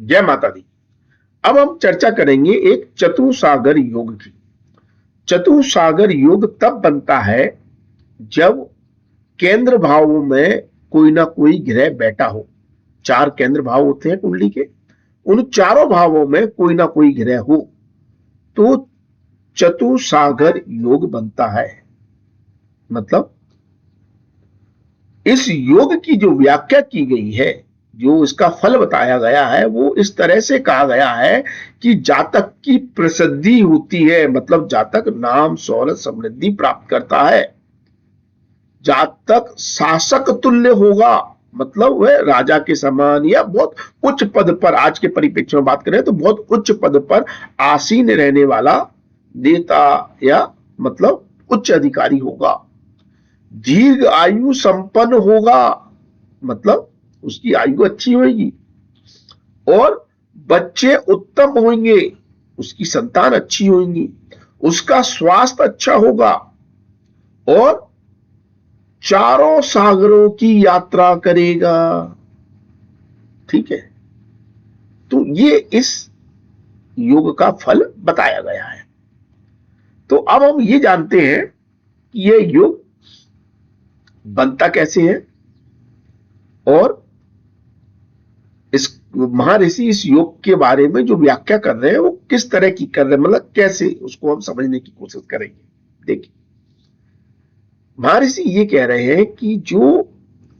जय माता दी। अब हम चर्चा करेंगे एक चतुसागर योग की। चतुसागर योग तब बनता है जब केंद्र भावों में कोई ना कोई ग्रह बैठा हो। 4 केंद्र भाव होते हैं कुंडली के, उन चारों भावों में कोई ना कोई ग्रह हो तो चतुसागर योग बनता है। मतलब इस योग की जो व्याख्या की गई है, जो इसका फल बताया गया है, वो इस तरह से कहा गया है कि जातक की प्रसिद्धि होती है, मतलब जातक नाम शौहरत समृद्धि प्राप्त करता है। जातक शासक तुल्य होगा, मतलब वह राजा के समान या बहुत उच्च पद पर, आज के परिप्रेक्ष्य में बात करें तो बहुत उच्च पद पर आसीन रहने वाला नेता या मतलब उच्च अधिकारी होगा। दीर्घ आयु संपन्न होगा, मतलब उसकी आयु अच्छी होगी, और बच्चे उत्तम होंगे, उसकी संतान अच्छी होगी, उसका स्वास्थ्य अच्छा होगा, और चारों सागरों की यात्रा करेगा। ठीक है, तो ये इस योग का फल बताया गया है। तो अब हम ये जानते हैं कि यह योग बनता कैसे है और इस महर्षि इस योग के बारे में जो व्याख्या कर रहे हैं वो किस तरह की कर रहे हैं, मतलब कैसे उसको हम समझने की कोशिश करेंगे। देखिए, महर्षि ये कह रहे हैं कि जो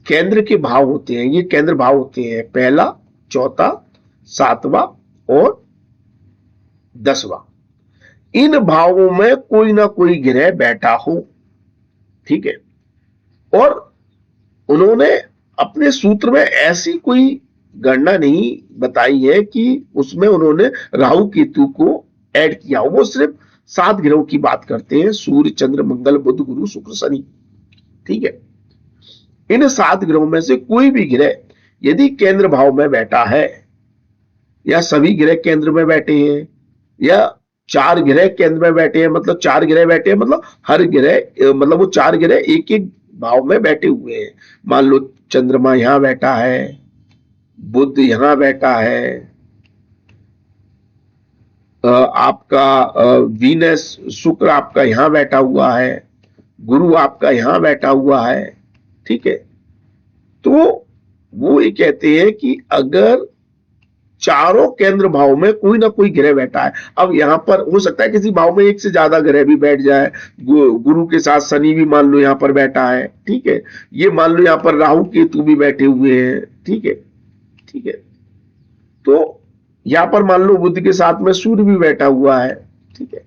केंद्र के भाव होते हैं, ये केंद्र भाव होते हैं पहला, चौथा, सातवां और 10वां। इन भावों में कोई ना कोई ग्रह बैठा हो। ठीक है, और उन्होंने अपने सूत्र में ऐसी कोई गणना नहीं बताई है कि उसमें उन्होंने राहु केतु को ऐड किया हो। वो सिर्फ 7 ग्रहों की बात करते हैं, सूर्य चंद्र मंगल बुध गुरु शुक्र शनि। ठीक है, इन 7 ग्रहों में से कोई भी ग्रह यदि केंद्र भाव में बैठा है, या सभी ग्रह केंद्र में बैठे हैं, या 4 ग्रह केंद्र में बैठे हैं, मतलब 4 ग्रह बैठे हैं, मतलब हर ग्रह, मतलब वो 4 ग्रह एक एक भाव में बैठे हुए हैं। मान लो चंद्रमा यहां बैठा है, बुध यहां बैठा है, आपका वीनस शुक्र आपका यहां बैठा हुआ है, गुरु आपका यहां बैठा हुआ है। ठीक है, तो वो ये कहते हैं कि अगर चारों केंद्र भाव में कोई ना कोई ग्रह बैठा है, अब यहां पर हो सकता है किसी भाव में एक से ज्यादा ग्रह भी बैठ जाए, गुरु के साथ शनि भी मान लो यहां पर बैठा है। ठीक है, ये मान लो यहां पर राहु केतु भी बैठे हुए हैं। ठीक है, ठीक है, तो यहां पर मान लो बुध के साथ में सूर्य भी बैठा हुआ है। ठीक है,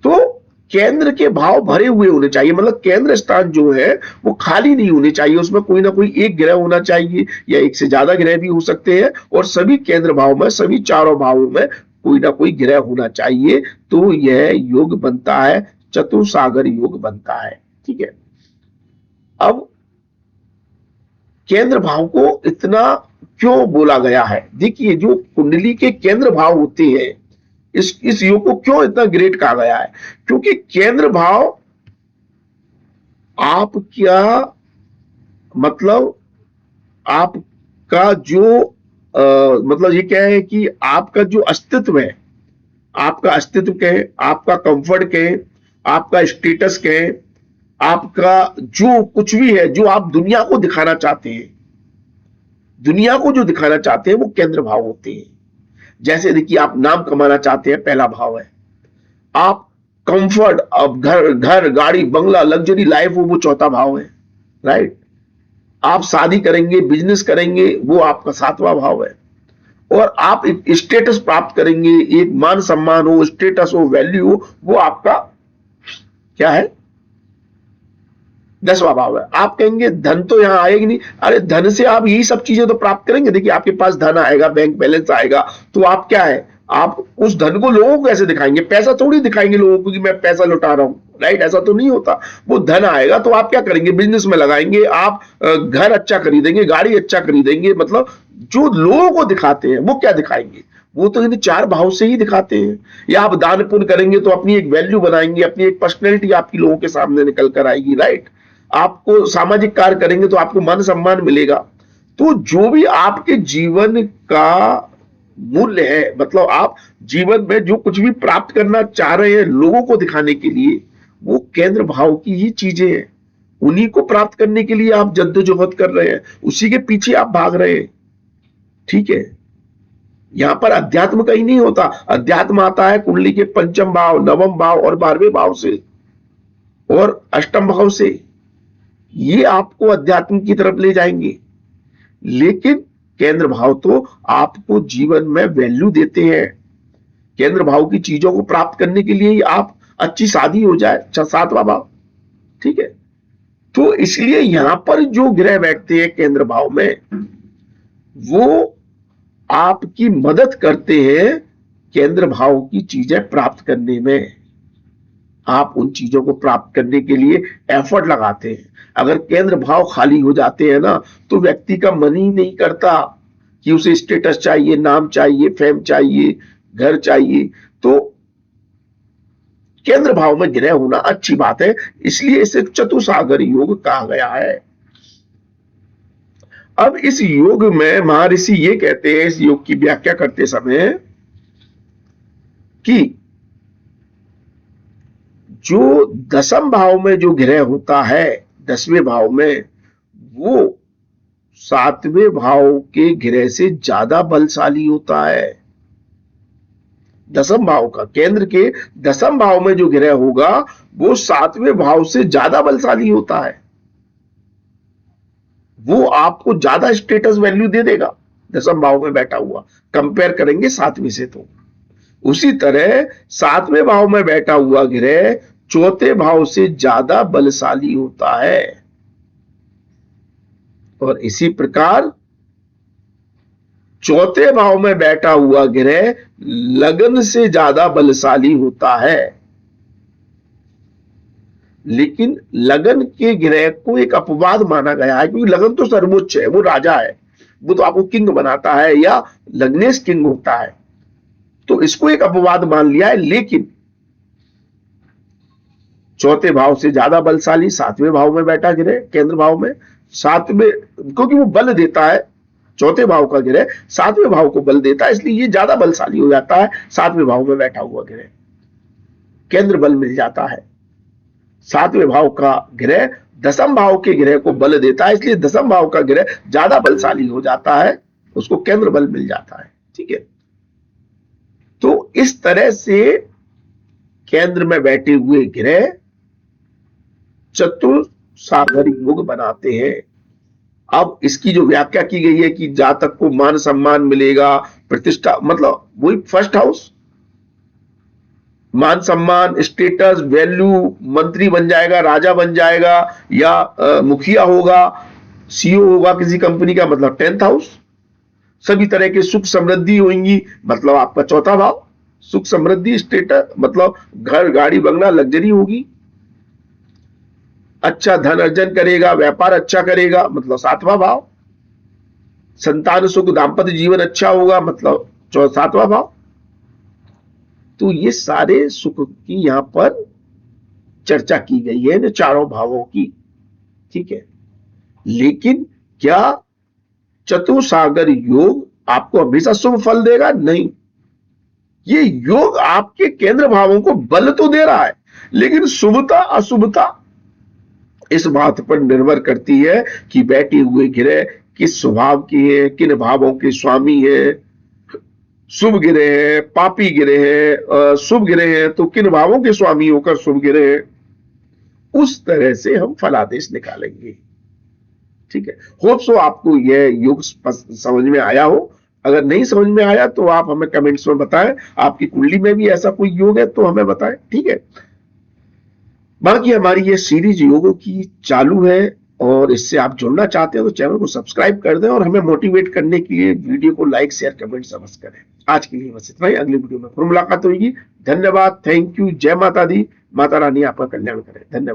तो केंद्र के भाव भरे हुए होने चाहिए, मतलब केंद्र स्थान जो है वो खाली नहीं होने चाहिए, उसमें कोई ना कोई एक ग्रह होना चाहिए, या एक से ज्यादा ग्रह भी हो सकते हैं, और सभी केंद्र भाव में, सभी चारों भावों में कोई ना कोई ग्रह होना चाहिए। तो यह योग बनता है, चतुसागर योग बनता है। ठीक है, अब केंद्र भाव को इतना क्यों बोला गया है? देखिए, जो कुंडली के केंद्र भाव होते हैं, इस योग को क्यों इतना ग्रेट कहा गया है? क्योंकि केंद्र भाव आप क्या, मतलब आपका जो मतलब ये क्या है कि आपका जो अस्तित्व है, आपका अस्तित्व कहें, आपका कंफर्ट कहें, आपका स्टेटस कहें, आपका जो कुछ भी है, जो आप दुनिया को दिखाना चाहते हैं, दुनिया को जो दिखाना चाहते हैं वो केंद्र भाव होते हैं। जैसे देखिए, आप नाम कमाना चाहते हैं, पहला भाव है। आप कंफर्ट, अब घर गाड़ी बंगला लग्जरी लाइफ हो, वो चौथा भाव है। राइट, आप शादी करेंगे, बिजनेस करेंगे, वो आपका 7वां भाव है। और आप एक स्टेटस प्राप्त करेंगे, एक मान सम्मान हो, स्टेटस हो, वैल्यू हो, वो आपका क्या है? 10वां भाव है। आप कहेंगे धन तो यहां आएगी नहीं, अरे धन से आप यही सब चीजें तो प्राप्त करेंगे। देखिए, आपके पास धन आएगा, बैंक बैलेंस आएगा, तो आप क्या है, आप उस धन को लोगों को कैसे दिखाएंगे? पैसा थोड़ी दिखाएंगे लोगों को कि मैं पैसा लुटा रहा हूं। राइट, ऐसा तो नहीं होता। वो धन आएगा तो आप क्या करेंगे? बिजनेस में लगाएंगे, आप घर अच्छा खरीदेंगे, गाड़ी अच्छा खरीदेंगे। मतलब जो लोगों को दिखाते हैं वो क्या दिखाएंगे? वो तो इन 4 भाव से ही दिखाते हैं। या आप दान पुण्य करेंगे तो अपनी एक वैल्यू बनाएंगे, अपनी एक पर्सनैलिटी आपकी लोगों के सामने निकल कर आएगी। राइट, आपको सामाजिक कार्य करेंगे तो आपको मान सम्मान मिलेगा। तो जो भी आपके जीवन का मूल्य है, मतलब आप जीवन में जो कुछ भी प्राप्त करना चाह रहे हैं लोगों को दिखाने के लिए, वो केंद्र भाव की ही चीजें हैं। उन्हीं को प्राप्त करने के लिए आप जद्दोजहद कर रहे हैं, उसी के पीछे आप भाग रहे हैं। ठीक है, यहां पर अध्यात्म कहीं नहीं होता। अध्यात्म आता है कुंडली के पंचम भाव, नवम भाव और 12वें भाव से और अष्टम भाव से। ये आपको अध्यात्म की तरफ ले जाएंगे। लेकिन केंद्र भाव तो आपको जीवन में वैल्यू देते हैं। केंद्र भाव की चीजों को प्राप्त करने के लिए आप अच्छी शादी हो जाए, 7वां भाव। ठीक है, तो इसलिए यहां पर जो ग्रह बैठते हैं केंद्र भाव में, वो आपकी मदद करते हैं केंद्र भाव की चीजें प्राप्त करने में। आप उन चीजों को प्राप्त करने के लिए एफर्ट लगाते हैं। अगर केंद्र भाव खाली हो जाते हैं ना, तो व्यक्ति का मन ही नहीं करता कि उसे स्टेटस चाहिए, नाम चाहिए, फेम चाहिए, घर चाहिए। तो केंद्र भाव में ग्रह होना अच्छी बात है, इसलिए इसे चतुसागर योग कहा गया है। अब इस योग में महर्षि ये कहते हैं, इस योग की व्याख्या करते समय, कि जो दसम भाव में जो ग्रह होता है, 10वें भाव में, वो 7वें भाव के ग्रह से ज्यादा बलशाली होता है। दसम भाव का, केंद्र के दसम भाव में जो ग्रह होगा वो 7वें भाव से ज्यादा बलशाली होता है। वो आपको ज्यादा स्टेटस वैल्यू दे देगा दसम भाव में बैठा हुआ, कंपेयर करेंगे 7वें से। तो उसी तरह 7वें भाव में बैठा हुआ ग्रह 4थे भाव से ज्यादा बलशाली होता है। और इसी प्रकार 4थे भाव में बैठा हुआ ग्रह लगन से ज्यादा बलशाली होता है। लेकिन लगन के ग्रह को एक अपवाद माना गया है, क्योंकि लगन तो सर्वोच्च है, वो राजा है, वो तो आपको किंग बनाता है, या लग्नेश किंग होता है, तो इसको एक अपवाद मान लिया है। लेकिन 4थे भाव से ज्यादा बलशाली 7वें भाव में बैठा ग्रह, केंद्र भाव में 7वें, क्योंकि वो बल देता है, 4थे भाव का ग्रह 7वें भाव को बल देता है, इसलिए ये ज्यादा बलशाली हो जाता है। 7वें भाव में बैठा हुआ ग्रह, केंद्र बल मिल जाता है। 7वें भाव का ग्रह दसम भाव के ग्रह को बल देता है, इसलिए दसम भाव का ग्रह ज्यादा बलशाली हो जाता है, उसको केंद्र बल मिल जाता है। ठीक है, तो इस तरह से केंद्र में बैठे हुए ग्रह चतुसागर योग बनाते हैं। अब इसकी जो व्याख्या की गई है कि जातक को मान सम्मान मिलेगा, प्रतिष्ठा, मतलब वही फर्स्ट हाउस, मान सम्मान, स्टेटस, वैल्यू, मंत्री बन जाएगा, राजा बन जाएगा, या मुखिया होगा, सीईओ होगा किसी कंपनी का, मतलब 10th हाउस। सभी तरह के सुख समृद्धि होंगी, मतलब आपका 4था भाव। सुख समृद्धि, स्टेटस, मतलब घर, गाड़ी, बंगला, लग्जरी होगी। अच्छा धन अर्जन करेगा, व्यापार अच्छा करेगा, मतलब 7वां भाव। संतान सुख, दाम्पत्य जीवन अच्छा होगा, मतलब 7वां भाव। तो ये सारे सुख की यहां पर चर्चा की गई है, जो चारों भावों की। ठीक है, लेकिन क्या चतुसागर योग आपको हमेशा शुभ फल देगा? नहीं। ये योग आपके केंद्र भावों को बल तो दे रहा है, लेकिन शुभता अशुभता इस बात पर निर्भर करती है कि बैठे हुए ग्रह किस स्वभाव की है, किन भावों के स्वामी है। शुभ ग्रह है, पापी ग्रह है, शुभ ग्रह है तो किन भावों के स्वामी होकर शुभ ग्रह है, उस तरह से हम फलादेश निकालेंगे। ठीक है, होप सो आपको यह योग समझ में आया हो। अगर नहीं समझ में आया तो आप हमें कमेंट्स में बताएं। आपकी कुंडली में भी ऐसा कोई योग है तो हमें बताएं। ठीक है, बाकी हमारी ये सीरीज योगों की चालू है, और इससे आप जुड़ना चाहते हो तो चैनल को सब्सक्राइब कर दें, और हमें मोटिवेट करने के लिए वीडियो को लाइक, शेयर, कमेंट समझ करें। आज के लिए बस इतना ही, अगली वीडियो में फिर मुलाकात होगी। धन्यवाद, थैंक यू, जय माता दी, माता रानी आपका कल्याण करे। धन्यवाद।